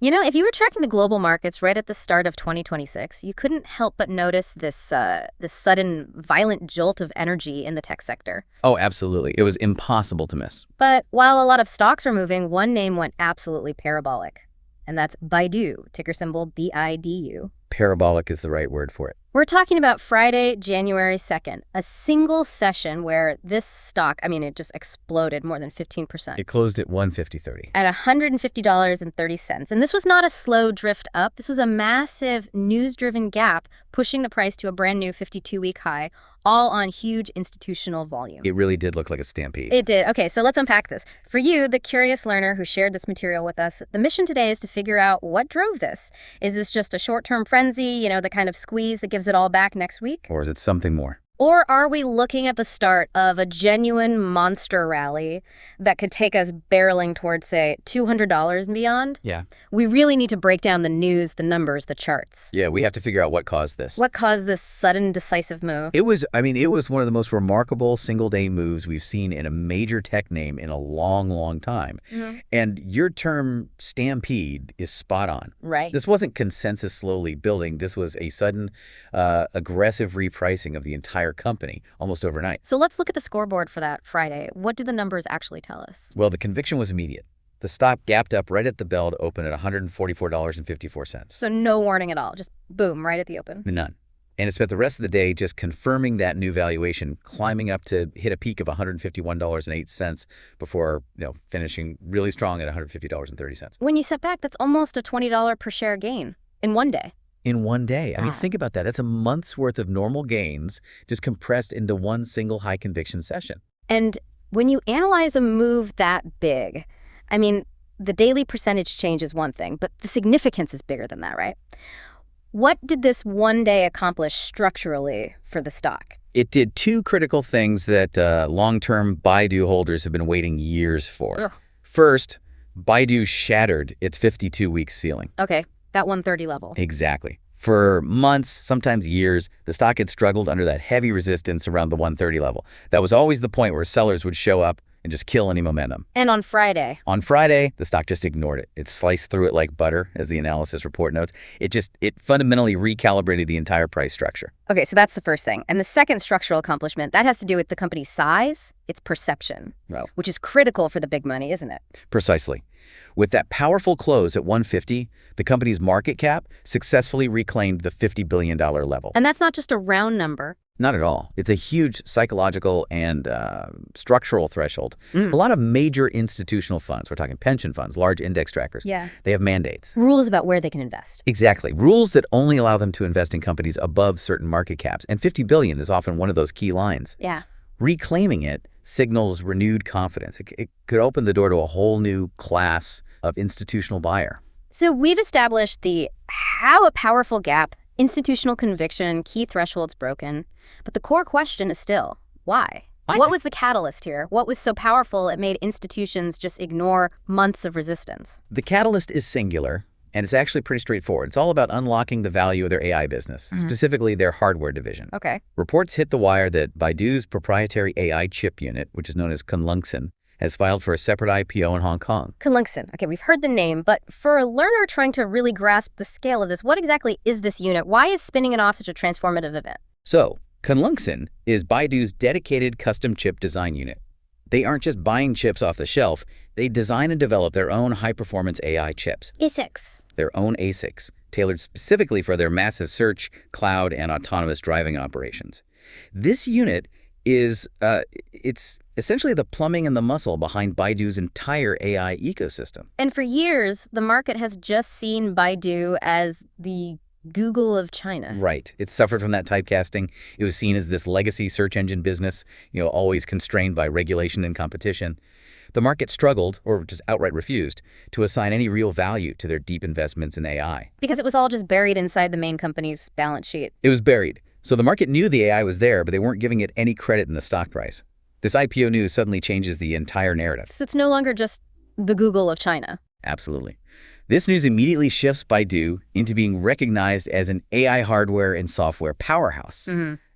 You know, if you were tracking the global markets right at the start of 2026, you couldn't help but notice this sudden violent jolt of energy in the tech sector. Oh, absolutely. It was impossible to miss. But while a lot of stocks were moving, one name went absolutely parabolic, and that's Baidu, ticker symbol BIDU. Parabolic is the right word for it. We're talking about Friday, January 2nd, a single session where this stock, it just exploded more than 15%. It closed at 150.30. At $150.30. And this was not a slow drift up. This was a massive news-driven gap, pushing the price to a brand new 52-week high, all on huge institutional volume. It really did look like a stampede. It did. Okay, so let's unpack this. For you, the curious learner who shared this material with us, the mission today is to figure out what drove this. Is this just a short-term frenzy, the kind of squeeze that gives it all back next week? Or is it something more? Or are we looking at the start of a genuine monster rally that could take us barreling towards, say, $200 and beyond? Yeah. We really need to break down the news, the numbers, the charts. Yeah, we have to figure out what caused this. What caused this sudden, decisive move? It was one of the most remarkable single-day moves we've seen in a major tech name in a long, long time. Mm-hmm. And your term stampede is spot on. Right. This wasn't consensus slowly building. This was a sudden, aggressive repricing of the entire company almost overnight. So let's look at the scoreboard for that Friday. What do the numbers actually tell us? Well, the conviction was immediate. The stock gapped up right at the bell to open at $144.54. So no warning at all. Just boom, right at the open. None. And it spent the rest of the day just confirming that new valuation, climbing up to hit a peak of $151.08 before, finishing really strong at $150.30. When you step back, that's almost a $20 per share gain in one day. In one day. Wow. Think about that. That's a month's worth of normal gains just compressed into one single high conviction session. And when you analyze a move that big, the daily percentage change is one thing, but the significance is bigger than that, right? What did this one day accomplish structurally for the stock? It did two critical things that long-term Baidu holders have been waiting years for. Ugh. First, Baidu shattered its 52-week ceiling. Okay, that 130 level. Exactly. For months, sometimes years, the stock had struggled under that heavy resistance around the 130 level. That was always the point where sellers would show up and just kill any momentum. And on Friday? On Friday, the stock just ignored it. It sliced through it like butter, as the analysis report notes. It fundamentally recalibrated the entire price structure. Okay, so that's the first thing. And the second structural accomplishment, that has to do with the company's size, its perception, which is critical for the big money, isn't it? Precisely. With that powerful close at 150, the company's market cap successfully reclaimed the $50 billion level. And that's not just a round number. Not at all. It's a huge psychological and structural threshold. A lot of major institutional funds, we're talking pension funds, large index trackers, they have mandates. Rules about where they can invest. Exactly. Rules that only allow them to invest in companies above certain market caps. And $50 billion is often one of those key lines. Yeah. Reclaiming it signals renewed confidence. It could open the door to a whole new class of institutional buyer. So we've established how a powerful gap, institutional conviction, key thresholds broken. But the core question is still, why? What was the catalyst here? What was so powerful it made institutions just ignore months of resistance? The catalyst is singular, and it's actually pretty straightforward. It's all about unlocking the value of their AI business, specifically their hardware division. Okay. Reports hit the wire that Baidu's proprietary AI chip unit, which is known as Kunlunxin, has filed for a separate IPO in Hong Kong. Kunlunxin. Okay, we've heard the name, but for a learner trying to really grasp the scale of this, what exactly is this unit? Why is spinning it off such a transformative event? So, Kunlunxin is Baidu's dedicated custom chip design unit. They aren't just buying chips off the shelf. They design and develop their own high-performance AI chips. ASICs. Their own ASICs, tailored specifically for their massive search, cloud, and autonomous driving operations. This unit is it's essentially the plumbing and the muscle behind Baidu's entire AI ecosystem. And for years, the market has just seen Baidu as the Google of China. Right. It suffered from that typecasting. It was seen as this legacy search engine business, always constrained by regulation and competition. The market struggled, or just outright refused, to assign any real value to their deep investments in AI. Because it was all just buried inside the main company's balance sheet. It was buried. So the market knew the AI was there, but they weren't giving it any credit in the stock price. This IPO news suddenly changes the entire narrative. So it's no longer just the Google of China. Absolutely. This news immediately shifts Baidu into being recognized as an AI hardware and software powerhouse.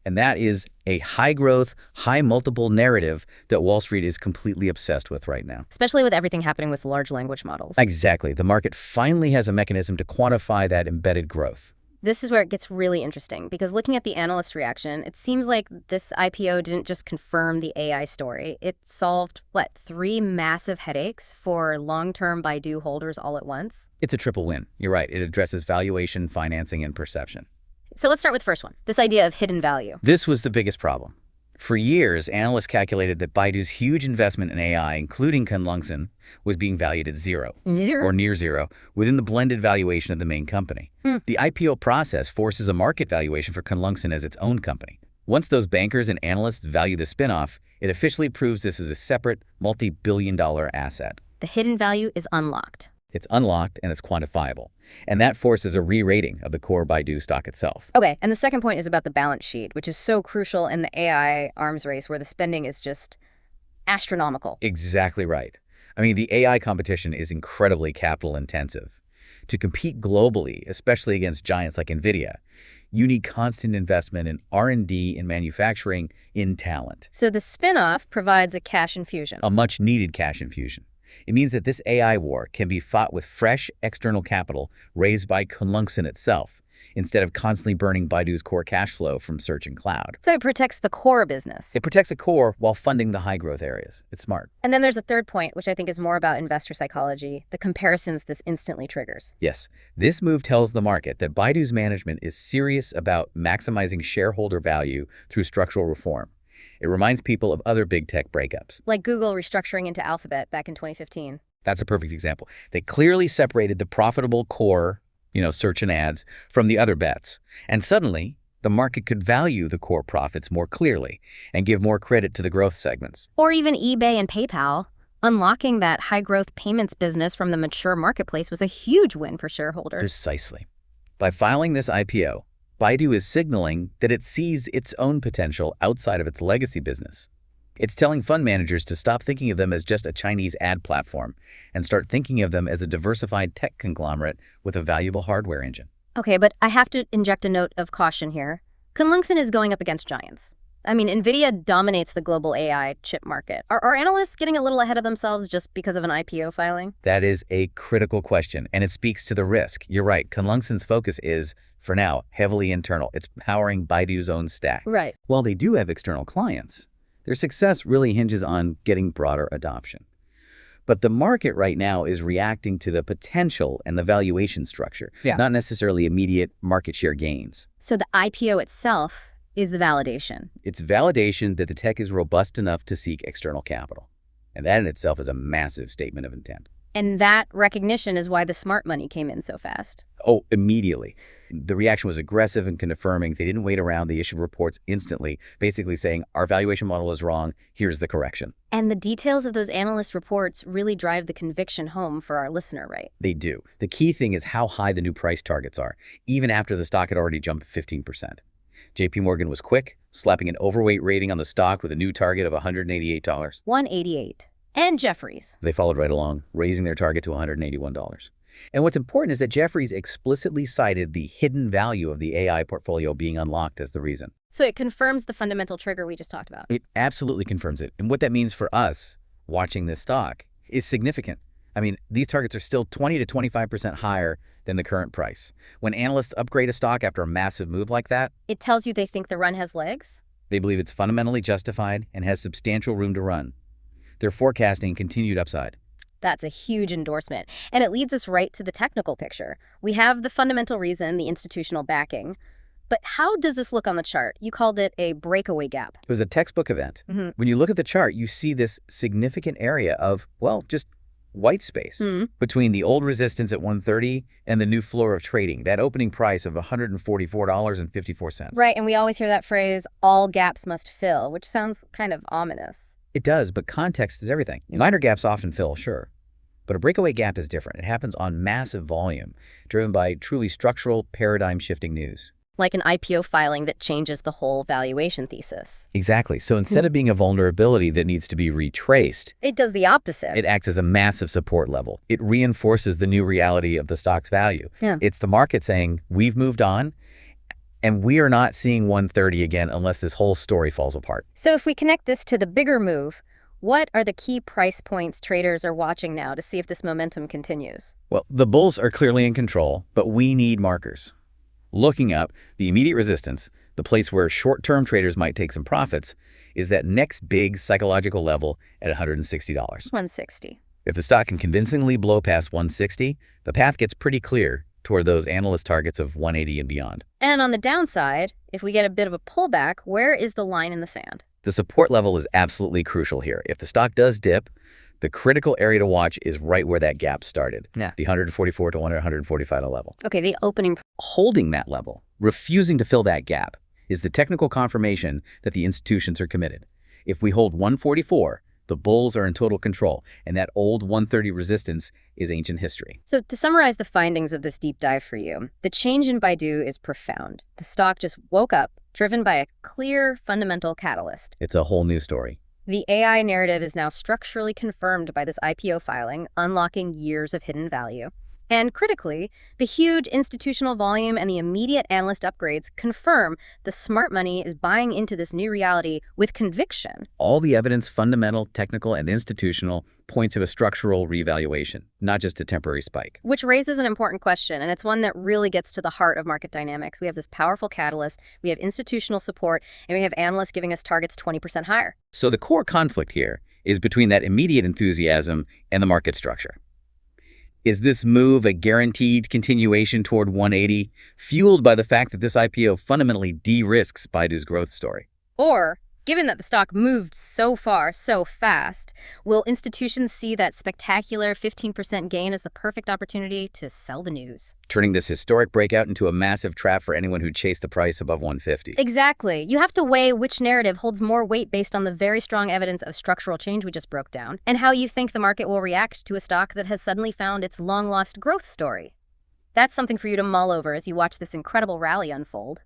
And that is a high-growth, high-multiple narrative that Wall Street is completely obsessed with right now. Especially with everything happening with large language models. Exactly. The market finally has a mechanism to quantify that embedded growth. This is where it gets really interesting, because looking at the analyst reaction, it seems like this IPO didn't just confirm the AI story. It solved, what, 3 massive headaches for long-term Baidu holders all at once? It's a triple win. You're right. It addresses valuation, financing, and perception. So let's start with the first one, this idea of hidden value. This was the biggest problem. For years, analysts calculated that Baidu's huge investment in AI, including Kunlunxin, was being valued at zero. Or near zero, within the blended valuation of the main company. The IPO process forces a market valuation for Kunlunxin as its own company. Once those bankers and analysts value the spinoff, it officially proves this is a separate, multi-billion-dollar asset. The hidden value is unlocked. It's unlocked and it's quantifiable. And that forces a re-rating of the core Baidu stock itself. Okay, and the second point is about the balance sheet, which is so crucial in the AI arms race where the spending is just astronomical. Exactly right. I mean, the AI competition is incredibly capital intensive. To compete globally, especially against giants like NVIDIA, you need constant investment in R&D, in manufacturing, in talent. So the spinoff provides a cash infusion. A much-needed cash infusion. It means that this AI war can be fought with fresh external capital raised by Kunlunxin itself, instead of constantly burning Baidu's core cash flow from search and cloud. So it protects the core business. It protects the core while funding the high-growth areas. It's smart. And then there's a third point, which I think is more about investor psychology, the comparisons this instantly triggers. Yes, this move tells the market that Baidu's management is serious about maximizing shareholder value through structural reform. It reminds people of other big tech breakups. Like Google restructuring into Alphabet back in 2015. That's a perfect example. They clearly separated the profitable core, search and ads, from the other bets. And suddenly, the market could value the core profits more clearly and give more credit to the growth segments. Or even eBay and PayPal. Unlocking that high-growth payments business from the mature marketplace was a huge win for shareholders. Precisely. By filing this IPO, Baidu is signaling that it sees its own potential outside of its legacy business. It's telling fund managers to stop thinking of them as just a Chinese ad platform and start thinking of them as a diversified tech conglomerate with a valuable hardware engine. Okay, but I have to inject a note of caution here. Kunlunxin is going up against giants. I mean, NVIDIA dominates the global AI chip market. Are analysts getting a little ahead of themselves just because of an IPO filing? That is a critical question, and it speaks to the risk. You're right. Kunlunxin's focus is, for now, heavily internal. It's powering Baidu's own stack. Right. While they do have external clients, their success really hinges on getting broader adoption. But the market right now is reacting to the potential and the valuation structure, not necessarily immediate market share gains. So the IPO itself is the validation. It's validation that the tech is robust enough to seek external capital. And that in itself is a massive statement of intent. And that recognition is why the smart money came in so fast. Oh, immediately. The reaction was aggressive and confirming. They didn't wait around. They issued reports instantly, basically saying, our valuation model is wrong. Here's the correction. And the details of those analyst reports really drive the conviction home for our listener, right? They do. The key thing is how high the new price targets are, even after the stock had already jumped 15%. JP Morgan was quick, slapping an overweight rating on the stock with a new target of $188. $188. And Jefferies. They followed right along, raising their target to $181. And what's important is that Jefferies explicitly cited the hidden value of the AI portfolio being unlocked as the reason. So it confirms the fundamental trigger we just talked about. It absolutely confirms it. And what that means for us watching this stock is significant. I mean, these targets are still 20 to 25% higher than the current price. When analysts upgrade a stock after a massive move like that, it tells you they think the run has legs? They believe it's fundamentally justified and has substantial room to run. They're forecasting continued upside. That's a huge endorsement. And it leads us right to the technical picture. We have the fundamental reason, the institutional backing. But how does this look on the chart? You called it a breakaway gap. It was a textbook event. When you look at the chart, you see this significant area of, well, just white space between the old resistance at 130 and the new floor of trading, that opening price of $144.54. Right, and we always hear that phrase, all gaps must fill, which sounds kind of ominous. It does, but context is everything. Minor gaps often fill, sure. But a breakaway gap is different. It happens on massive volume, driven by truly structural, paradigm-shifting news. Like an IPO filing that changes the whole valuation thesis. Exactly. So instead of being a vulnerability that needs to be retraced, it does the opposite. It acts as a massive support level. It reinforces the new reality of the stock's value. It's the market saying, we've moved on, And we are not seeing 130 again unless this whole story falls apart. So if we connect this to the bigger move, what are the key price points traders are watching now to see if this momentum continues? Well, the bulls are clearly in control, but we need markers. Looking up, the immediate resistance, the place where short-term traders might take some profits, is that next big psychological level at $160. 160. If the stock can convincingly blow past 160, the path gets pretty clear toward those analyst targets of 180 and beyond. And on the downside, if we get a bit of a pullback, where is the line in the sand? The support level is absolutely crucial here. If the stock does dip, the critical area to watch is right where that gap started, the 144 to 145 level. Okay, the opening. Holding that level, refusing to fill that gap, is the technical confirmation that the institutions are committed. If we hold 144, the bulls are in total control, and that old 130 resistance is ancient history. So to summarize the findings of this deep dive for you, the change in Baidu is profound. The stock just woke up, driven by a clear fundamental catalyst. It's a whole new story. The AI narrative is now structurally confirmed by this IPO filing, unlocking years of hidden value. And critically, the huge institutional volume and the immediate analyst upgrades confirm the smart money is buying into this new reality with conviction. All the evidence, fundamental, technical, and institutional, point to a structural revaluation, not just a temporary spike. Which raises an important question, and it's one that really gets to the heart of market dynamics. We have this powerful catalyst, we have institutional support, and we have analysts giving us targets 20% higher. So the core conflict here is between that immediate enthusiasm and the market structure. Is this move a guaranteed continuation toward 180, fueled by the fact that this IPO fundamentally de-risks Baidu's growth story? Or, given that the stock moved so far, so fast, will institutions see that spectacular 15% gain as the perfect opportunity to sell the news? Turning this historic breakout into a massive trap for anyone who chased the price above 150. Exactly. You have to weigh which narrative holds more weight based on the very strong evidence of structural change we just broke down, and how you think the market will react to a stock that has suddenly found its long-lost growth story. That's something for you to mull over as you watch this incredible rally unfold.